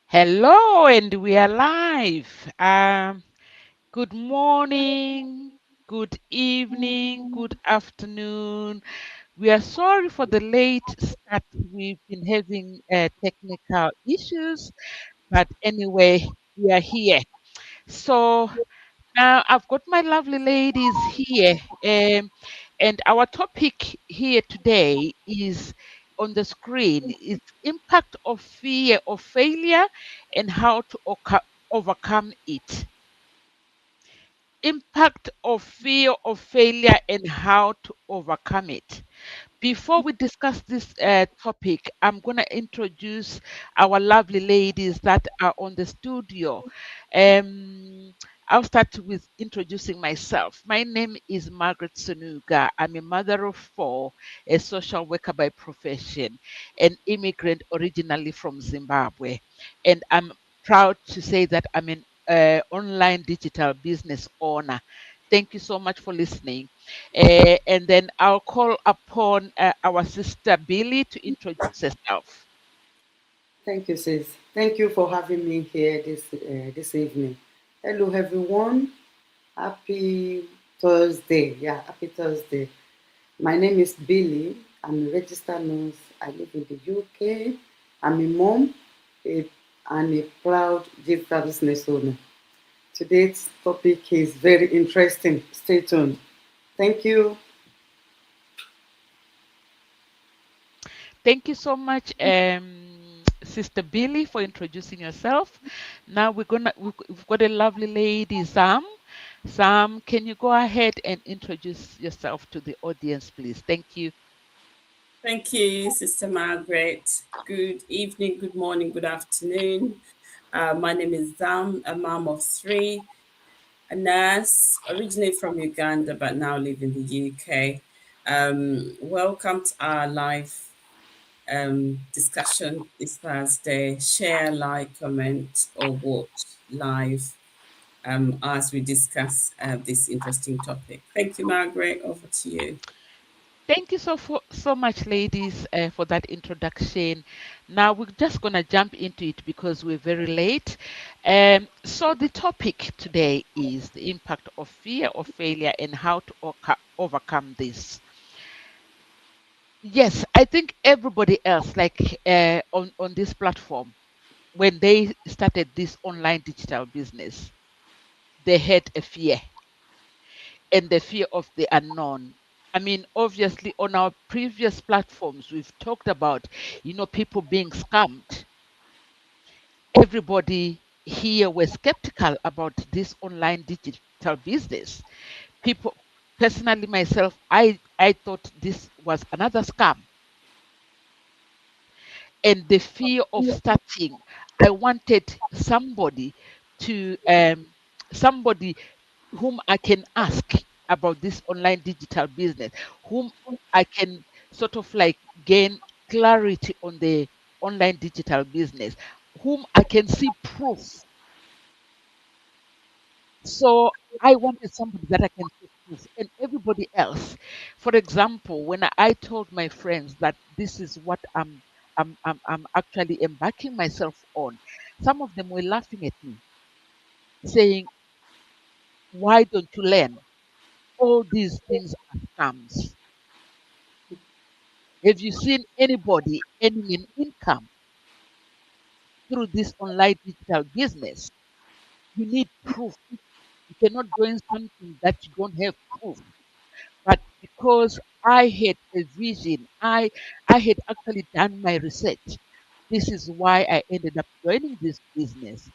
Hello, and we are live. Good morning, good evening, good afternoon. We are sorry for the late start. We've been having technical issues, but anyway, we are here. So now I've got my lovely ladies here, and our topic here today is on the screen. It's impact of fear of failure and how to overcome it. Impact of fear of failure and how to overcome it. Before we discuss this topic, I'm going to introduce our lovely ladies that are on the studio. Um, I'll start with introducing myself. My name is Margaret Sonuga. I'm a mother of four, a social worker by profession, an immigrant originally from Zimbabwe. And I'm proud to say that I'm an online digital business owner. Thank you so much for listening. And then I'll call upon our sister Billy to introduce herself. Thank you, sis. Thank you for having me here this evening. Hello, everyone. Happy Thursday. Yeah, happy Thursday. My name is Billy. I'm a registered nurse. I live in the UK. I'm a mom a, and a proud digital business owner. Today's topic is very interesting. Stay tuned. Thank you. Thank you so much, Sister Billy, for introducing yourself. Now we've got a lovely lady, Sam. Sam, can you go ahead and introduce yourself to the audience, please? Thank you. Thank you, Sister Margaret. Good evening, good morning, good afternoon. My name is Zam, a mom of three, a nurse, originally from Uganda, but now live in the UK. Welcome to our live discussion this Thursday. Share, like, comment, or watch live as we discuss this interesting topic. Thank you, Margaret. Over to you. Thank you so much, ladies, for that introduction. Now we're just gonna jump into it because we're very late. So the topic today is the impact of fear of failure and how to overcome this. Yes, I think everybody else, like on this platform, when they started this online digital business, they had a fear and the fear of the unknown. I mean, obviously, on our previous platforms, we've talked about, people being scammed. Everybody here was skeptical about this online digital business. People, personally, myself, I thought this was another scam. And the fear of starting, I wanted to somebody whom I can ask about this online digital business, whom I can sort of like gain clarity on the online digital business, whom I can see proof. So I wanted somebody that I can see proof, and everybody else. For example, when I told my friends that this is what I'm actually embarking myself on, some of them were laughing at me, saying, "Why don't you learn? All these things are scams. Have you seen anybody earning an income through this online digital business? You need proof. You cannot join something that you don't have proof." But because I had a vision, I had actually done my research. This is why I ended up joining this business.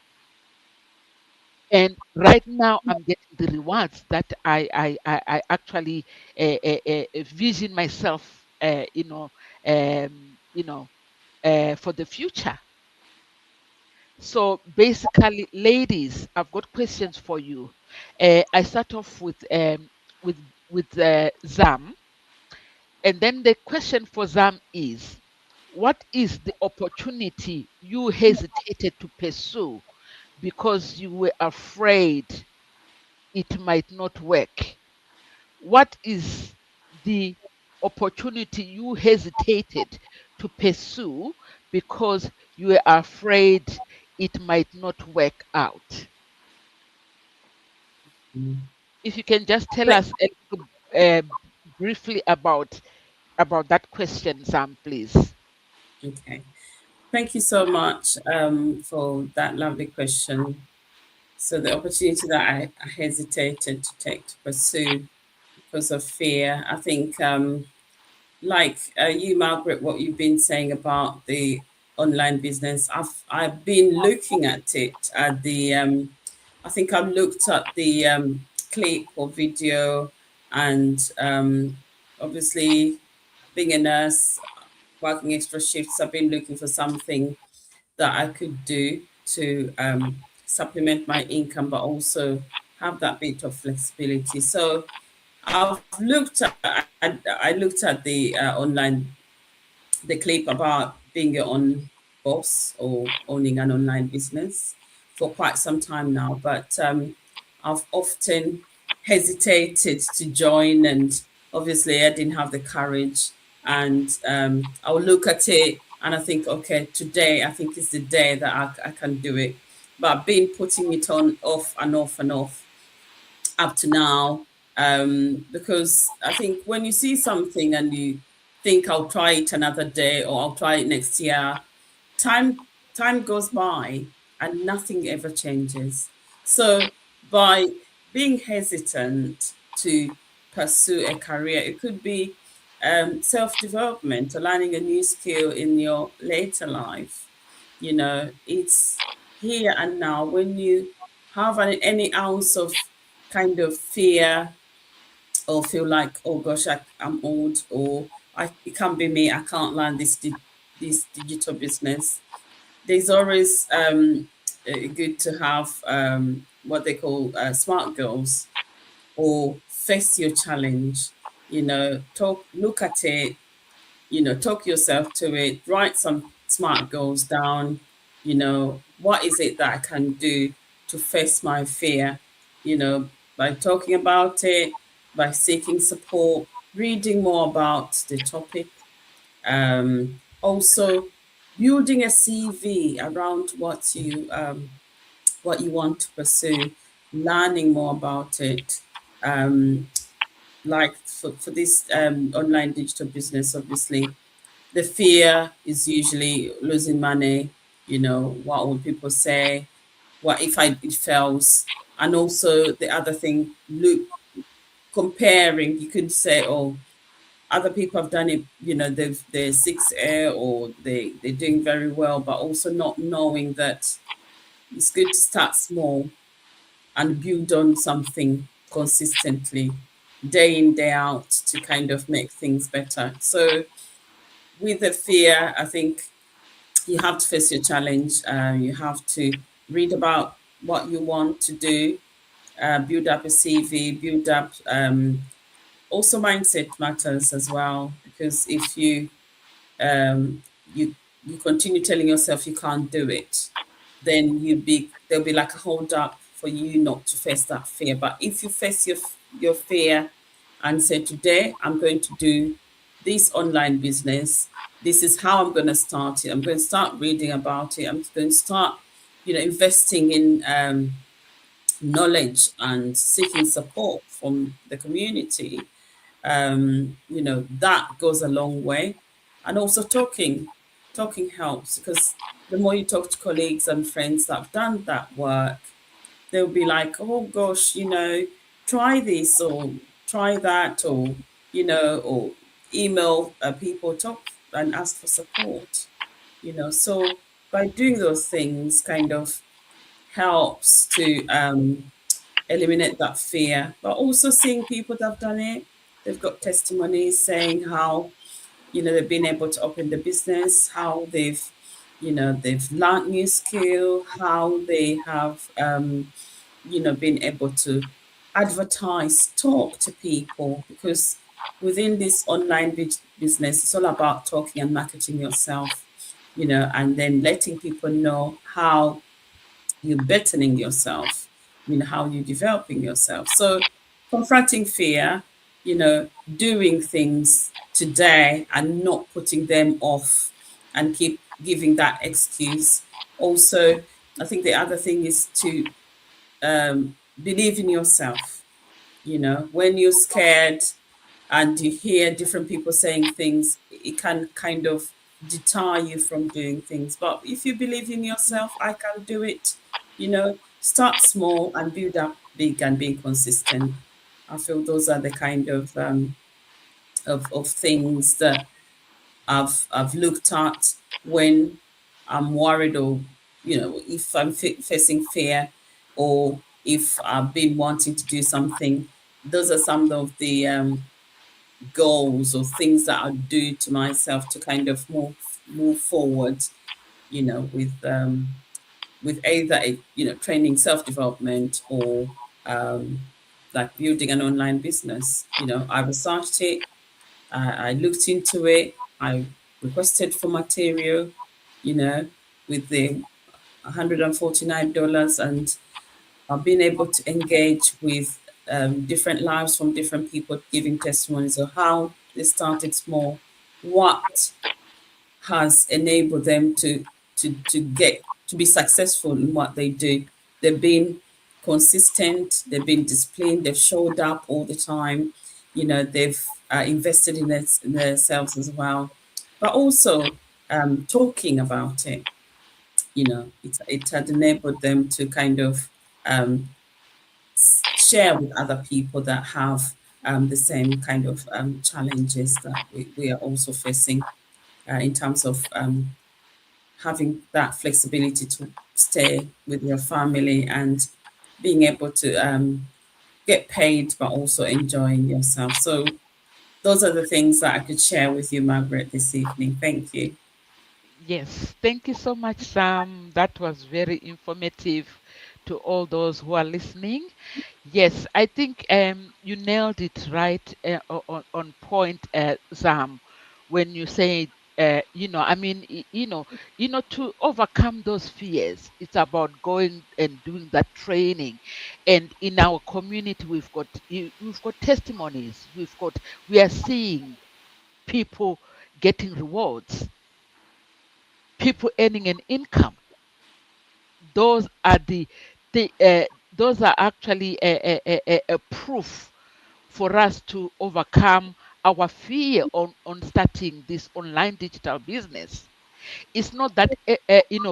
And right now, I'm getting the rewards that I actually vision myself, for the future. So basically, ladies, I've got questions for you. I start off with Zam, and then the question for Zam is, what is the opportunity you hesitated to pursue because you were afraid it might not work? What is the opportunity you hesitated to pursue because you were afraid it might not work out. Mm. If you can just tell But- us a little, uh, briefly about that question, Sam, please. Okay. Thank you so much for that lovely question. So the opportunity that I hesitated to take to pursue because of fear, I think, like you, Margaret, what you've been saying about the online business, I've been looking at it at the, I think I've looked at the clip or video, and obviously being a nurse, working extra shifts, I've been looking for something that I could do to supplement my income, but also have that bit of flexibility. So I've looked at I looked at the online the clip about being your own boss or owning an online business for quite some time now, but I've often hesitated to join, and obviously I didn't have the courage. And I'll look at it and I think, okay, today I think is the day that I can do it. But I've been putting it on off and off and off up to now, because I think when you see something and you think I'll try it another day or I'll try it next year, time time goes by and nothing ever changes. So by being hesitant to pursue a career, it could be self-development or learning a new skill in your later life. It's here and now. When you have any ounce of kind of fear or feel like, oh gosh, I'm old, or it can't be me, I can't learn this digital business, there's always good to have what they call smart girls, or face your challenge. Look at it, talk yourself to it, write some smart goals down. What is it that I can do to face my fear? By talking about it, by seeking support, reading more about the topic, also building a CV around what you want to pursue, learning more about it. Um, like for this online digital business, obviously the fear is usually losing money. What will people say? What if it fails? And also the other thing, look, comparing. You could say, oh, other people have done it. They're 6 air, or they're doing very well, but also not knowing that it's good to start small and build on something consistently, day in, day out, to kind of make things better. So with the fear, I think you have to face your challenge. You have to read about what you want to do, build up a CV, build up. Also, mindset matters as well, because if um, you you continue telling yourself you can't do it, then there'll be like a hold up for you not to face that fear. But if you face your fear and say, today I'm going to do this online business, this is how I'm going to start it. I'm going to start reading about it. I'm going to start, investing in knowledge and seeking support from the community. That goes a long way. And also talking helps, because the more you talk to colleagues and friends that have done that work, they'll be like, oh gosh, try this or try that, or email people, talk and ask for support. So by doing those things, kind of helps to eliminate that fear. But also seeing people that have done it, they've got testimonies saying how, they've been able to open the business, how they've learned new skill, how they have been able to advertise, talk to people, because within this online business, it's all about talking and marketing yourself, and then letting people know how you're bettering yourself, how you're developing yourself. So confronting fear, doing things today and not putting them off and keep giving that excuse. Also, I think the other thing is to believe in yourself. You know, when you're scared and you hear different people saying things, it can kind of deter you from doing things. But if you believe in yourself, I can do it. You know, start small and build up big and being consistent. I feel those are the kind of things that I've looked at when I'm worried, or if I'm facing fear, or if I've been wanting to do something. Those are some of the goals or things that I do to myself to kind of move forward. With either training, self development, or um, like building an online business. I researched it, I looked into it, I requested for material, you know, with the $149, and I've been able to engage with different lives from different people giving testimonies of how they started small, what has enabled them to be successful in what they do. They've been consistent, they've been disciplined, they've showed up all the time. They've invested in themselves as well, but also talking about it. It had enabled them to kind of um, share with other people that have the same kind of challenges that we are also facing, in terms of having that flexibility to stay with your family and being able to get paid, but also enjoying yourself. So those are the things that I could share with you, Margaret, this evening. Thank you. Yes, thank you so much, Sam. That was very informative to all those who are listening. Yes, I think you nailed it right, on point, Sam, when you say, I mean, to overcome those fears, it's about going and doing that training. And in our community, we've got testimonies. We are seeing people getting rewards, people earning an income. Those are those are actually a proof for us to overcome our fear on starting this online digital business. It's not that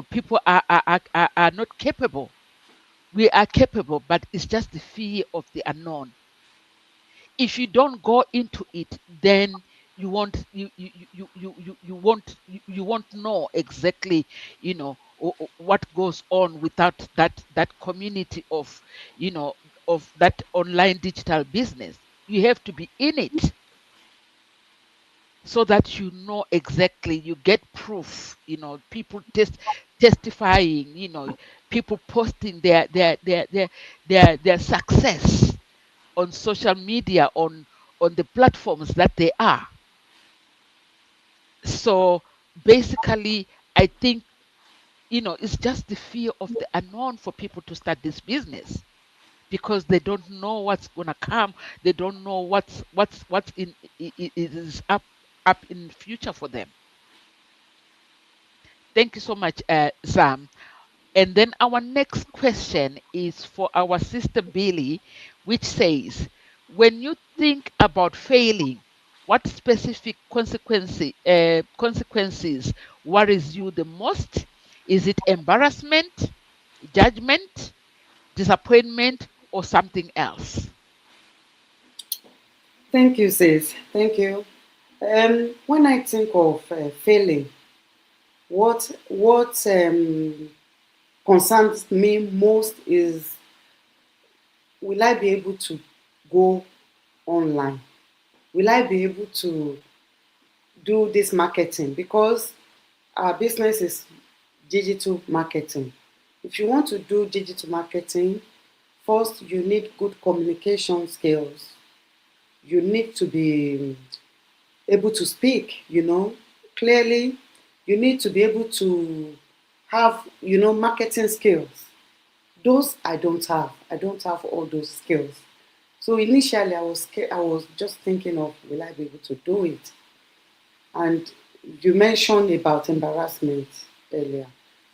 people are not capable. We are capable, but it's just the fear of the unknown. If you don't go into it, then you won't know exactly, what goes on without that community of that online digital business. You have to be in it so that you know exactly, you get proof, people testifying, people posting their success on social media, on the platforms that they are. So basically, I think, it's just the fear of the unknown for people to start this business, because they don't know what's gonna come. They don't know what's is up in the future for them. Thank you so much, Sam. And then our next question is for our sister Billy, which says, when you think about failing, what specific consequences worries you the most? Is it embarrassment, judgment, disappointment, or something else? Thank you, sis. Thank you. When I think of failing, what concerns me most is, will I be able to go online? Will I be able to do this marketing? Because our business is digital marketing. If you want to do digital marketing, first you need good communication skills. You need to be able to speak, clearly. You need to be able to have, marketing skills. Those I don't have. I don't have all those skills. So initially I was scared. I was just thinking of, will I be able to do it? And you mentioned about embarrassment earlier.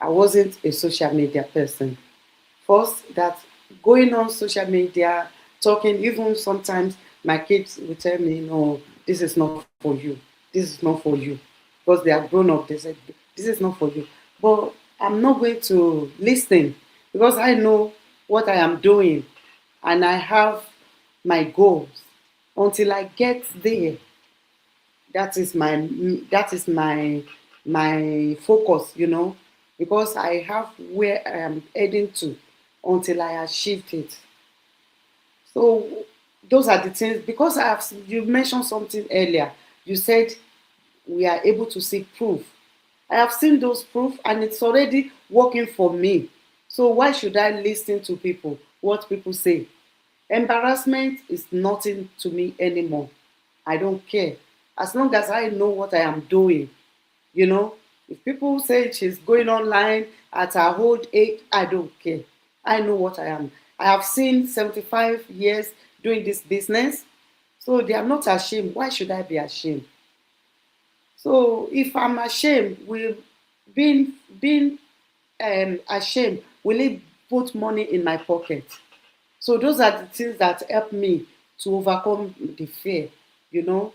I wasn't a social media person. First, that going on social media, talking, even sometimes my kids will tell me, no, this is not for you. This is not for you. Because they are grown up, they said, this is not for you. But I'm not going to listen because I know what I am doing and I have my goals. Until I get there, that is my that is my focus, because I have where I am heading to until I achieved it. So those are the things. Because you mentioned something earlier. You said we are able to see proof. I have seen those proof and it's already working for me. So why should I listen to people, what people say? Embarrassment is nothing to me anymore. I don't care. As long as I know what I am doing, you know, if people say she's going online at her old age, I don't care. I know what I am. I have seen 75 years doing this business. So they are not ashamed. Why should I be ashamed? So if I'm ashamed, will being ashamed, will it put money in my pocket? So those are the things that help me to overcome the fear. You know,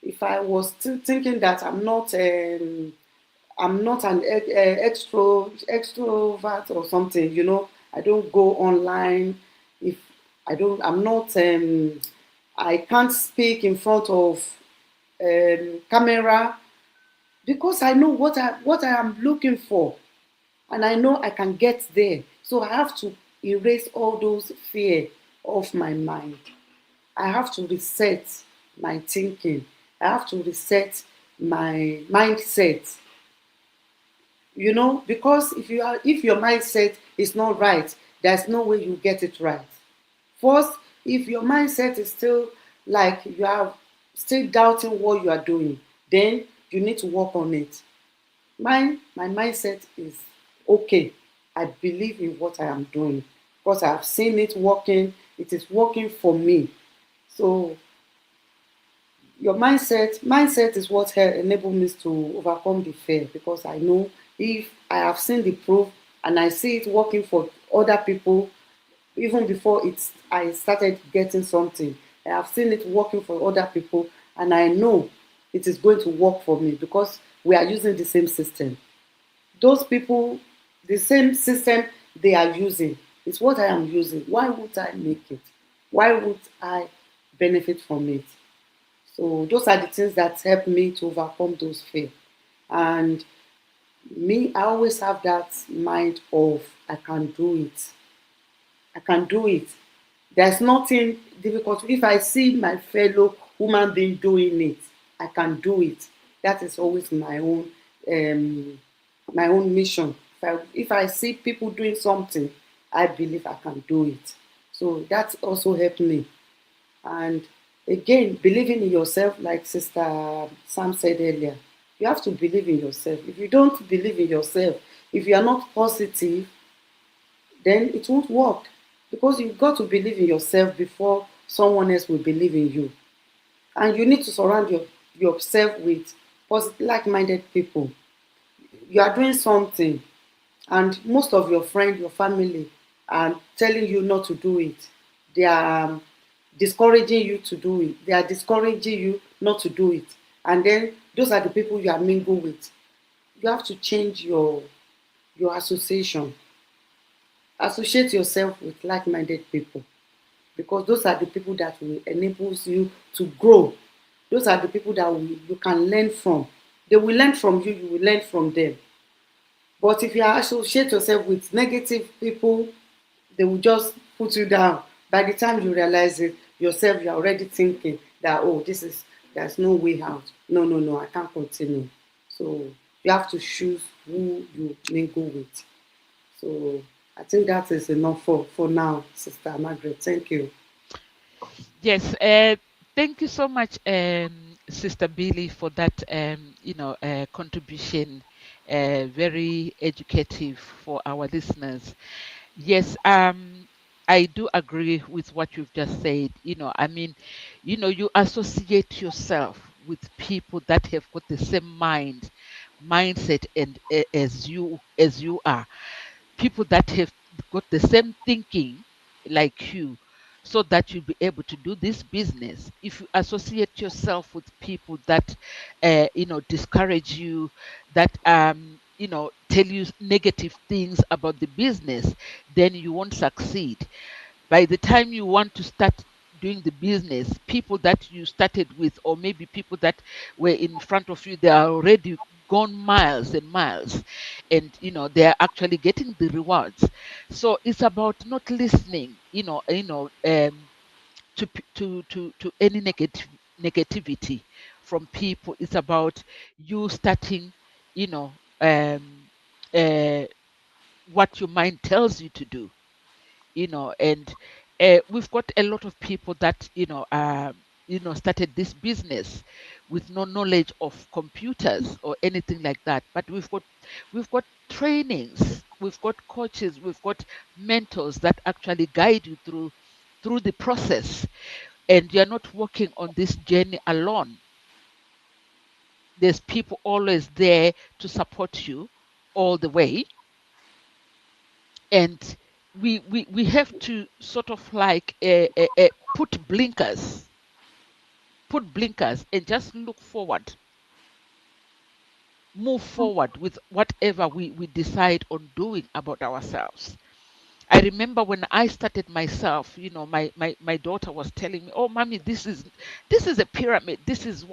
if I was still thinking that I'm not an extrovert or something, I don't go online. If I'm not, I can't speak in front of camera because I know what I am looking for, and I know I can get there. So I have to erase all those fear off my mind. I have to reset my thinking. I have to reset my mindset. Because if your mindset is not right, there's no way you get it right. First, if your mindset is still like you are still doubting what you are doing, then you need to work on it. My mindset is okay. I believe in what I am doing because I have seen it working. It is working for me. So your mindset is what enabled me to overcome the fear, because I know if I have seen the proof and I see it working for other people, even before I started getting something, I have seen it working for other people, and I know it is going to work for me because we are using the same system. Those people, the same system they are using is what I am using. Why would I make it? Why would I benefit from it? So those are the things that help me to overcome those fear. And me, I always have that mind of I can do it. I can do it. There's nothing difficult. If I see my fellow human being doing it, I can do it. That is always um, my own mission. If I see people doing something, I believe I can do it. So that also helped me. And again, believing in yourself, like Sister Sam said earlier, you have to believe in yourself. If you don't believe in yourself, if you are not positive, then it won't work, because you've got to believe in yourself before someone else will believe in you. And you need to surround yourself with positive, like-minded people. You are doing something and most of your friends, your family are telling you not to do it. They are discouraging you to do it. They are discouraging you not to do it. And then those are the people you are mingle with. You have to change your association. Associate yourself with like-minded people, because those are the people that will enable you to grow. Those are the people that you can learn from. They will learn from you, you will learn from them. But if you associate yourself with negative people, they will just put you down. By the time you realize it yourself, you're already thinking that, oh, there's no way out. No, no, no, I can't continue. So you have to choose who you mingle with. So I think that is enough for now, Sister Margaret. Thank you. Yes, thank you so much, Sister Billy, for that contribution. Very educative for our listeners. Yes, I do agree with what you've just said. I mean, you associate yourself with people that have got the same mind mindset and as you are, people that have got the same thinking like you, so that you'll be able to do this business. If you associate yourself with people that discourage you, that tell you negative things about the business, then you won't succeed. By the time you want to start doing the business, people that you started with, or maybe people that were in front of you, they are already gone miles and miles, and they're actually getting the rewards. So it's about not listening, to any negativity from people. It's about you starting, you know uh, what your mind tells you to do. And we've got a lot of people that started this business with no knowledge of computers or anything like that, but we've got trainings, we've got coaches, we've got mentors that actually guide you through the process, and you're not walking on this journey alone. There's people always there to support you all the way. And we have to sort of like put blinkers and just look forward, move forward with whatever we decide on doing about ourselves. I remember when I started myself, my daughter was telling me, "Oh, mommy, this is a pyramid. This is,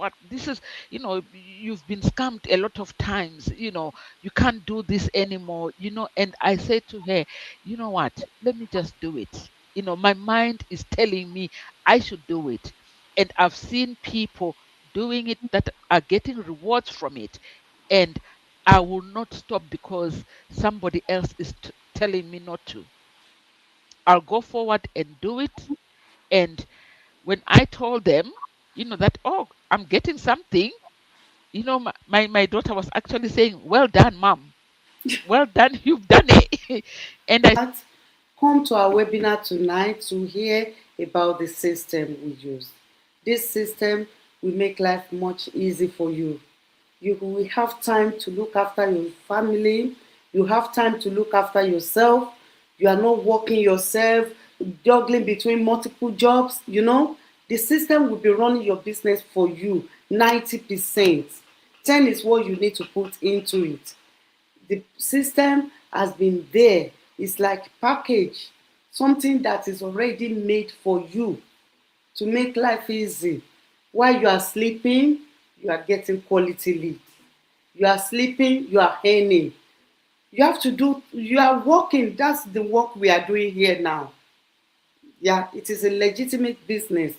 you've been scammed a lot of times. You can't do this anymore. And I said to her, you know what? Let me just do it. My mind is telling me I should do it, and I've seen people doing it that are getting rewards from it, and I will not stop because somebody else is telling me not to. I'll go forward and do it. And when I told them, that, oh, I'm getting something, my daughter was actually saying, well done, mom. Well done, you've done it. And I, That come to our webinar tonight to hear about the system we use. This system will make life much easy for you. You will have time to look after your family. You have time to look after yourself. You are not working yourself, juggling between multiple jobs. The system will be running your business for you 90%. 10 is what you need to put into it. The system has been there. It's like package, something that is already made for you to make life easy. While you are sleeping, you are getting quality leads. You are sleeping, you are earning. You are working. That's the work we are doing here now. Yeah, it is a legitimate business.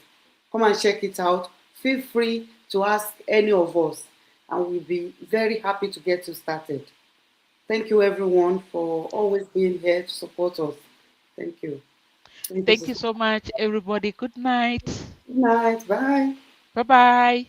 Come and check it out. Feel free to ask any of us, and we'll be very happy to get you started. Thank you, everyone, for always being here to support us. Thank you. Thank you, thank you sister. so much, everybody. Good night. Good night. Bye. Bye bye.